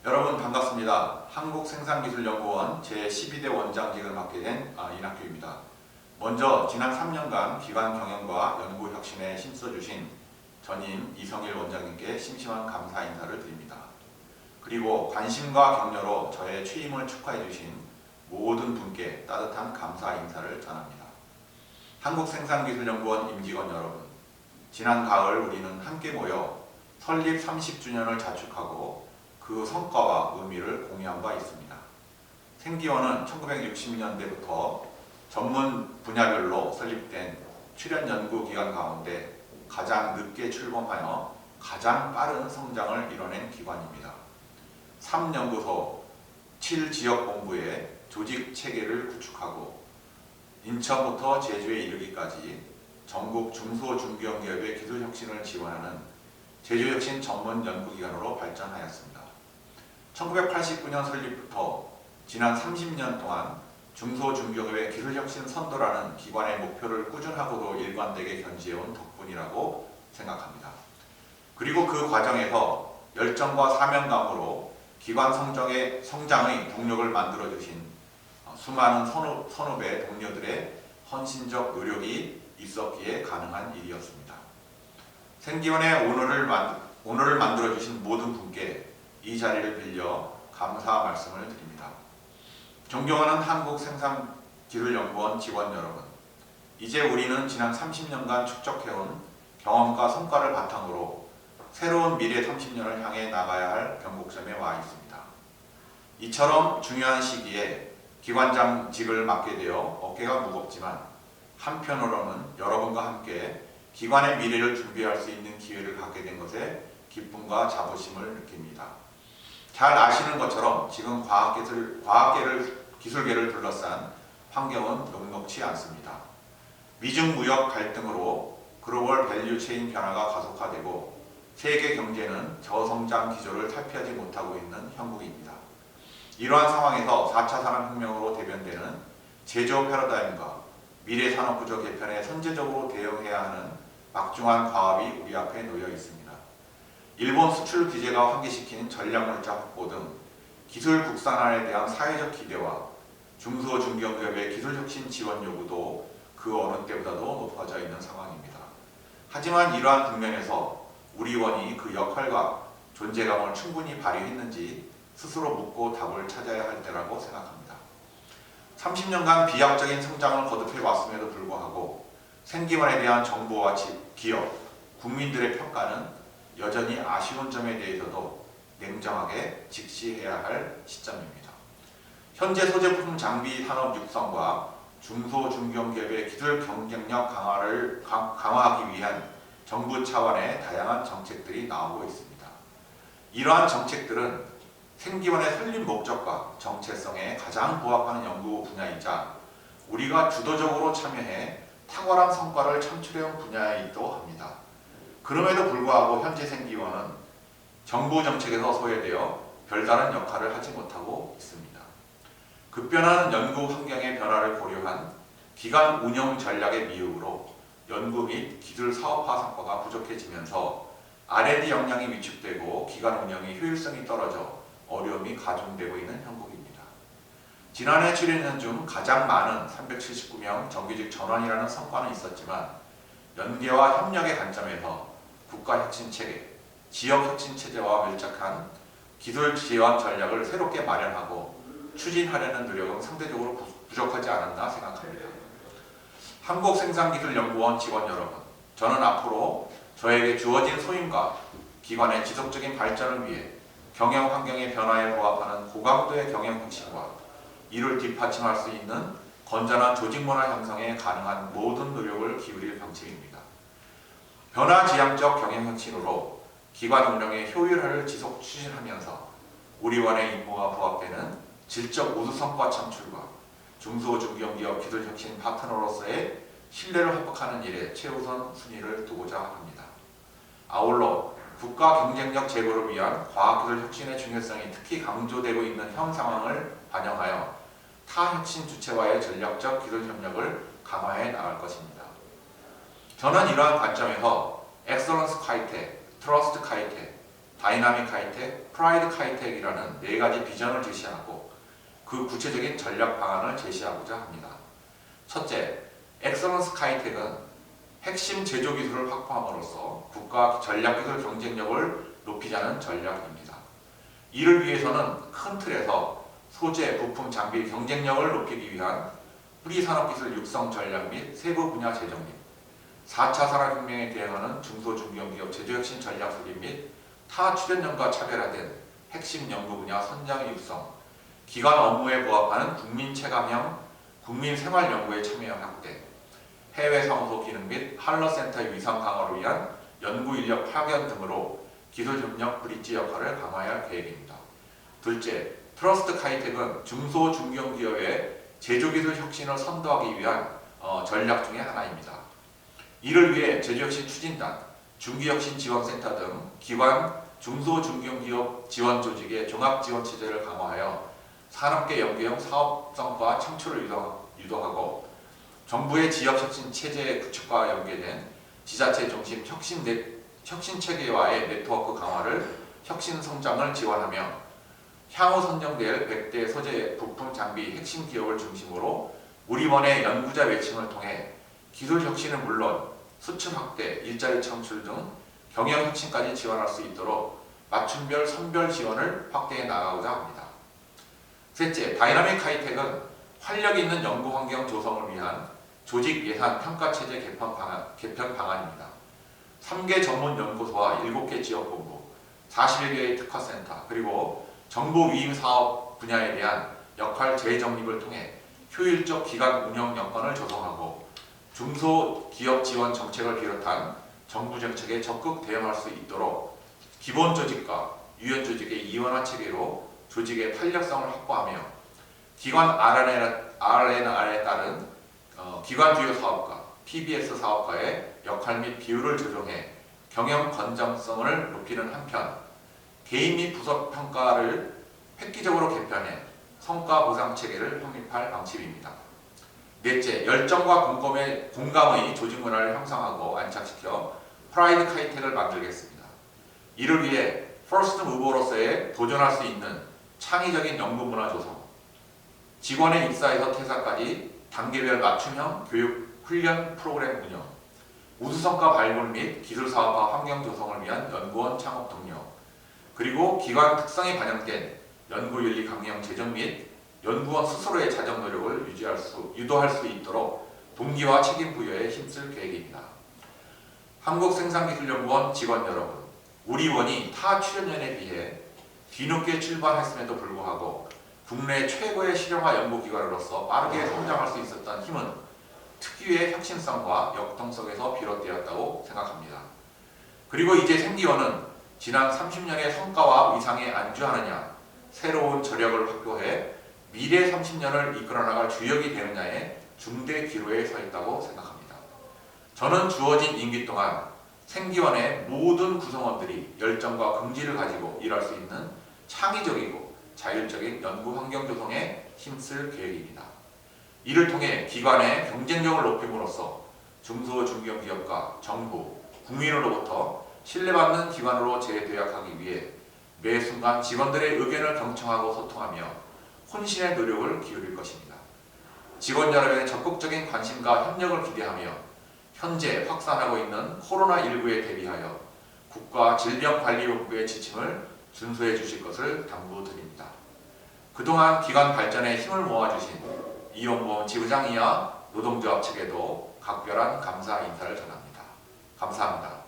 여러분 반갑습니다. 한국생산기술연구원 제12대 원장직을 맡게 된 이낙규입니다. 먼저 지난 3년간 기관 경영과 연구 혁신에 힘써주신 전임 이성일 원장님께 심심한 감사 인사를 드립니다. 그리고 관심과 격려로 저의 취임을 축하해 주신 모든 분께 따뜻한 감사 인사를 전합니다. 한국생산기술연구원 임직원 여러분, 지난 가을 우리는 함께 모여 설립 30주년을 자축하고 그 성과와 의미를 공유한 바 있습니다. 생기원은 1960년대부터 전문 분야별로 설립된 출연 연구 기관 가운데 가장 늦게 출범하여 가장 빠른 성장을 이뤄낸 기관입니다. 3연구소, 7지역본부의 조직 체계를 구축하고 인천부터 제주에 이르기까지 전국 중소중견기업의 기술혁신을 지원하는 제주혁신 전문 연구기관으로 발전하였습니다. 1989년 설립부터 지난 30년 동안 중소중견기업의 기술혁신 선도라는 기관의 목표를 꾸준하고도 일관되게 견지해온 덕분이라고 생각합니다. 그리고 그 과정에서 열정과 사명감으로 기관 성장의 동력을 만들어주신 수많은 선후배 동료들의 헌신적 노력이 있었기에 가능한 일이었습니다. 생기원의 오늘을 만들어주신 모든 분께 이 자리를 빌려 감사 말씀을 드립니다. 존경하는 한국생산기술연구원 직원 여러분, 이제 우리는 지난 30년간 축적해온 경험과 성과를 바탕으로 새로운 미래 30년을 향해 나가야 할 변곡점에 와 있습니다. 이처럼 중요한 시기에 기관장직을 맡게 되어 어깨가 무겁지만 한편으로는 여러분과 함께 기관의 미래를 준비할 수 있는 기회를 갖게 된 것에 기쁨과 자부심을 느낍니다. 잘 아시는 것처럼 지금 기술계를 둘러싼 환경은 녹록치 않습니다. 미중 무역 갈등으로 글로벌 밸류 체인 변화가 가속화되고 세계 경제는 저성장 기조를 탈피하지 못하고 있는 형국입니다. 이러한 상황에서 4차 산업혁명으로 대변되는 제조 패러다임과 미래 산업구조 개편에 선제적으로 대응해야 하는 막중한 과업이 우리 앞에 놓여 있습니다. 일본 수출 규제가 환기시킨 전략물자 확보 등 기술 국산화에 대한 사회적 기대와 중소중견기업의 기술혁신 지원 요구도 그 어느 때보다도 높아져 있는 상황입니다. 하지만 이러한 국면에서 우리 원이 그 역할과 존재감을 충분히 발휘했는지 스스로 묻고 답을 찾아야 할 때라고 생각합니다. 30년간 비약적인 성장을 거듭해 왔음에도 불구하고 생기원에 대한 정부와 기업, 국민들의 평가는 여전히 아쉬운 점에 대해서도 냉정하게 직시해야 할 시점입니다. 현재 소재품 장비 산업 육성과 중소중견기업의 기술 경쟁력 강화하기 위한 정부 차원의 다양한 정책들이 나오고 있습니다. 이러한 정책들은 생기원의 설립 목적과 정체성에 가장 부합하는 연구 분야이자 우리가 주도적으로 참여해 탁월한 성과를 창출해온 분야이기도 합니다. 그럼에도 불구하고 현재 생기원은 정부 정책에서 소외되어 별다른 역할을 하지 못하고 있습니다. 급변하는 연구 환경의 변화를 고려한 기관 운영 전략의 미흡으로 연구 및 기술 사업화 성과가 부족해지면서 R&D 역량이 위축되고 기관 운영의 효율성이 떨어져 어려움이 가중되고 있는 형국입니다. 지난해 출연연 중 가장 많은 379명 정규직 전환이라는 성과는 있었지만 연계와 협력의 관점에서 국가혁신체계, 지역혁신체제와 밀착한 기술 지원 전략을 새롭게 마련하고 추진하려는 노력은 상대적으로 부족하지 않았나 생각합니다. 한국생산기술연구원 직원 여러분, 저는 앞으로 저에게 주어진 소임과 기관의 지속적인 발전을 위해 경영 환경의 변화에 부합하는 고강도의 경영 혁신과 이를 뒷받침할 수 있는 건전한 조직 문화 형성에 가능한 모든 노력을 기울일 방침입니다. 변화지향적 경영 혁신으로 기관 운영의 효율화를 지속 추진하면서 우리 원의 임무와 부합되는 질적 우수 성과 창출과 중소중견기업 기술혁신 파트너로서의 신뢰를 회복하는 일에 최우선 순위를 두고자 합니다. 아울러 국가 경쟁력 제고를 위한 과학기술 혁신의 중요성이 특히 강조되고 있는 현 상황을 반영하여 타 혁신 주체와의 전략적 기술 협력을 강화해 나갈 것입니다. 저는 이러한 관점에서 엑설런스 카이텍, 트러스트 카이텍, 다이나믹 하이텍, 프라이드 하이텍이라는 네 가지 비전을 제시하고 그 구체적인 전략 방안을 제시하고자 합니다. 첫째, 엑셀런스 하이텍은 핵심 제조 기술을 확보함으로써 국가 전략기술 경쟁력을 높이자는 전략입니다. 이를 위해서는 큰 틀에서 소재, 부품, 장비 경쟁력을 높이기 위한 뿌리산업기술 육성 전략 및 세부 분야 재정립, 4차 산업혁명에 대응하는 중소중견기업 제조혁신 전략 수립 및 타 출연연과 차별화된 핵심 연구 분야 선장 육성, 기관 업무에 부합하는 국민 체감형 국민 생활 연구의 참여 확대, 해외 사무소 기능 및 한러센터의 위상 강화를 위한 연구 인력 파견 등으로 기술 협력 브릿지 역할을 강화해야 할 계획입니다. 둘째, 트러스트 하이텍은 중소 중견기업의 제조기술 혁신을 선도하기 위한 전략 중의 하나입니다. 이를 위해 제조혁신 추진단, 중기혁신지원센터 등 기관 중소중견기업 지원 조직의 종합지원체제를 강화하여 산업계 연계형 사업성과 창출을 유도하고 정부의 지역혁신 체제 구축과 연계된 지자체 중심 혁신체계와의 네트워크 강화를 혁신 성장을 지원하며 향후 선정될 100대 소재, 부품, 장비 핵심 기업을 중심으로 우리원의 연구자 매칭을 통해 기술 혁신은 물론 수출 확대, 일자리 창출 등 경영 혁신까지 지원할 수 있도록 맞춤별 선별 지원을 확대해 나가고자 합니다. 셋째, 다이나믹 하이텍은 활력 있는 연구 환경 조성을 위한 조직 예산 평가 체제 개편 방안입니다. 3개 전문 연구소와 7개 지역본부, 41개의 특화센터, 그리고 정부 위임 사업 분야에 대한 역할 재정립을 통해 효율적 기관 운영 여건을 조성하고 중소기업 지원 정책을 비롯한 정부 정책에 적극 대응할 수 있도록 기본 조직과 유연 조직의 이원화 체계로 조직의 탄력성을 확보하며 기관 R&R에 따른 기관 주요 사업가, PBS 사업가의 역할 및 비율을 조정해 경영 건전성을 높이는 한편 개인 및 부서 평가를 획기적으로 개편해 성과 보상 체계를 확립할 방침입니다. 넷째, 열정과 공감의 조직 문화를 형성하고 안착시켜 프라이드 하이텍을 만들겠습니다. 이를 위해 퍼스트 무버로서의 도전할 수 있는 창의적인 연구 문화 조성, 직원의 입사에서 퇴사까지 단계별 맞춤형 교육 훈련 프로그램 운영, 우수성과 발굴 및 기술사업화 환경 조성을 위한 연구원 창업 동력, 그리고 기관 특성이 반영된 연구윤리 강령 제정 및 연구원 스스로의 자정 노력을 유도할 수 있도록 동기와 책임 부여에 힘쓸 계획입니다. 한국생산기술연구원 직원 여러분, 우리 원이 타 출연연에 비해 뒤늦게 출발했음에도 불구하고 국내 최고의 실용화 연구기관으로서 빠르게 성장할 수 있었던 힘은 특유의 혁신성과 역동성에서 비롯되었다고 생각합니다. 그리고 이제 생기원은 지난 30년의 성과와 위상에 안주하느냐, 새로운 저력을 확보해 미래 30년을 이끌어나갈 주역이 되느냐의 중대 기로에 서 있다고 생각합니다. 저는 주어진 임기 동안 생기원의 모든 구성원들이 열정과 긍지를 가지고 일할 수 있는 창의적이고 자율적인 연구 환경 조성에 힘쓸 계획입니다. 이를 통해 기관의 경쟁력을 높임으로써 중소중견기업과 정부, 국민으로부터 신뢰받는 기관으로 재도약하기 위해 매 순간 직원들의 의견을 경청하고 소통하며 혼신의 노력을 기울일 것입니다. 직원 여러분의 적극적인 관심과 협력을 기대하며 현재 확산하고 있는 코로나19에 대비하여 국가질병관리본부의 지침을 준수해 주실 것을 당부드립니다. 그동안 기관 발전에 힘을 모아주신 이용범 지부장이야 노동조합 측에도 각별한 감사 인사를 전합니다. 감사합니다.